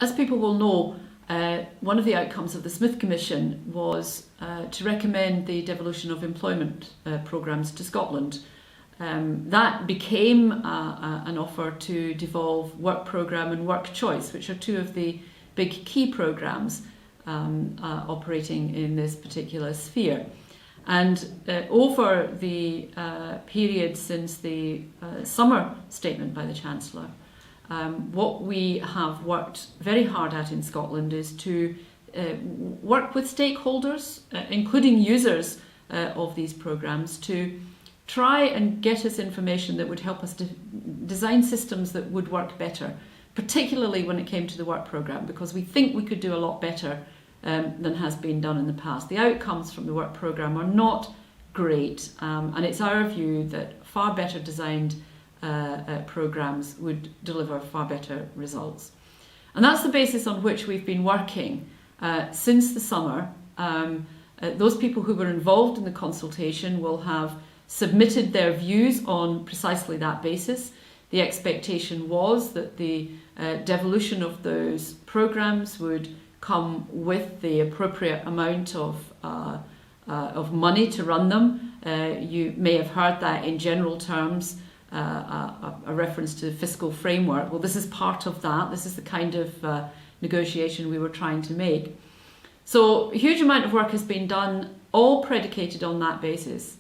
As people will know, one of the outcomes of the Smith Commission was to recommend the devolution of employment programmes to Scotland. That became an offer to devolve Work Programme and Work Choice, which are two of the big key programmes operating in this particular sphere. And over the period since the summer statement by the Chancellor, what we have worked very hard at in Scotland is to work with stakeholders, including users of these programmes, to try and get us information that would help us to design systems that would work better, particularly when it came to the work programme, because we think we could do a lot better than has been done in the past. The outcomes from the work programme are not great, and it's our view that far better designed programmes would deliver far better results. And that's the basis on which we've been working since the summer. Those people who were involved in the consultation will have submitted their views on precisely that basis. The expectation was that the devolution of those programmes would come with the appropriate amount of money to run them. You may have heard that in general terms, a reference to the fiscal framework. Well, this is part of that. This is the kind of negotiation we were trying to make. So a huge amount of work has been done, all predicated on that basis.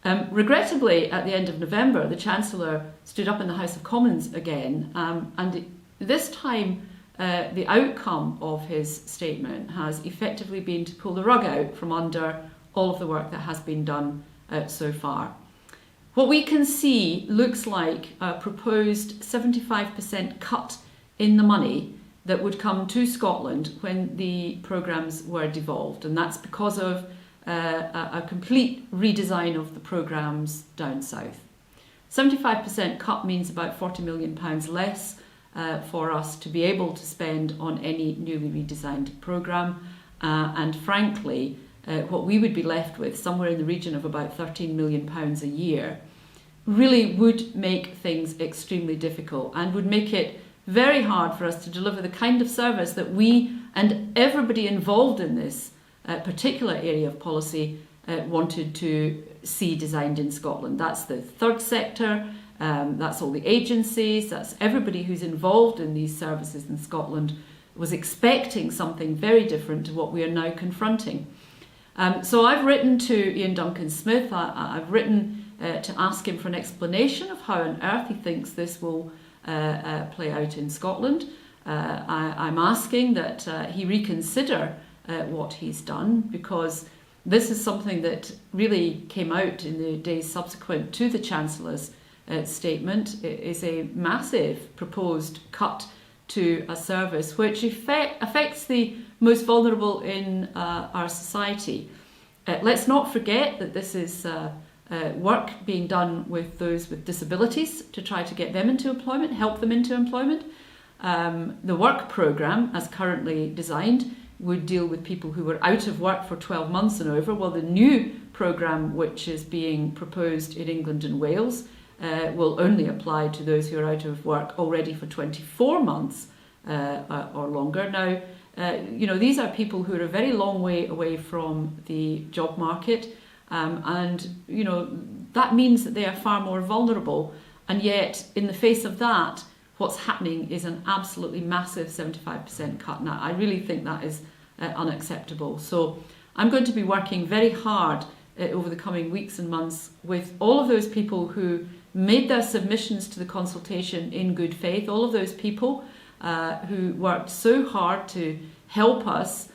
Regrettably, at the end of November, the Chancellor stood up in the House of Commons again, and this time the outcome of his statement has effectively been to pull the rug out from under all of the work that has been done so far. What we can see looks like a proposed 75% cut in the money that would come to Scotland when the programmes were devolved, and that's because of a complete redesign of the programmes down south. 75% cut means about £40 million less for us to be able to spend on any newly redesigned programme, and frankly what we would be left with, somewhere in the region of about £13 million a year, really would make things extremely difficult and would make it very hard for us to deliver the kind of service that we and everybody involved in this particular area of policy wanted to see designed in Scotland. That's the third sector, that's all the agencies, that's everybody who's involved in these services in Scotland was expecting something very different to what we are now confronting. So I've written to Iain Duncan Smith, I've written to ask him for an explanation of how on earth he thinks this will play out in Scotland. I'm asking that he reconsider what he's done, because this is something that really came out in the days subsequent to the Chancellor's statement. It is a massive proposed cut to a service which affects the most vulnerable in our society. Let's not forget that this is work being done with those with disabilities to try to get them into employment, help them into employment. The work programme, as currently designed, would deal with people who were out of work for 12 months and over, while the new programme, which is being proposed in England and Wales, will only apply to those who are out of work already for 24 months or longer. Now, these are people who are a very long way away from the job market, and that means that they are far more vulnerable, and yet in the face of that, what's happening is an absolutely massive 75% cut. Now, I really think that is unacceptable. So I'm going to be working very hard over the coming weeks and months with all of those people who made their submissions to the consultation in good faith, all of those people who worked so hard to help us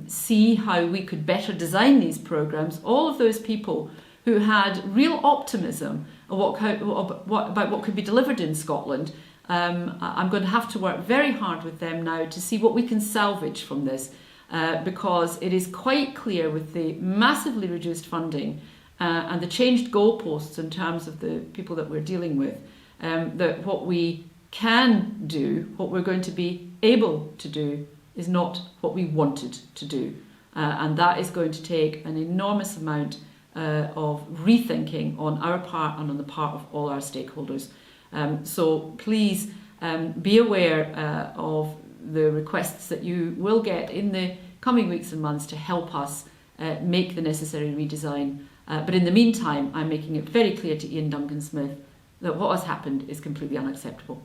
see how we could better design these programmes, all of those people who had real optimism about what could be delivered in Scotland. I'm going to have to work very hard with them now to see what we can salvage from this, because it is quite clear with the massively reduced funding and the changed goalposts in terms of the people that we're dealing with, that what we can do, what we're going to be able to do, is not what we wanted to do. And that is going to take an enormous amount of rethinking on our part and on the part of all our stakeholders. So please be aware of the requests that you will get in the coming weeks and months to help us make the necessary redesign. But in the meantime, I'm making it very clear to Iain Duncan Smith that what has happened is completely unacceptable.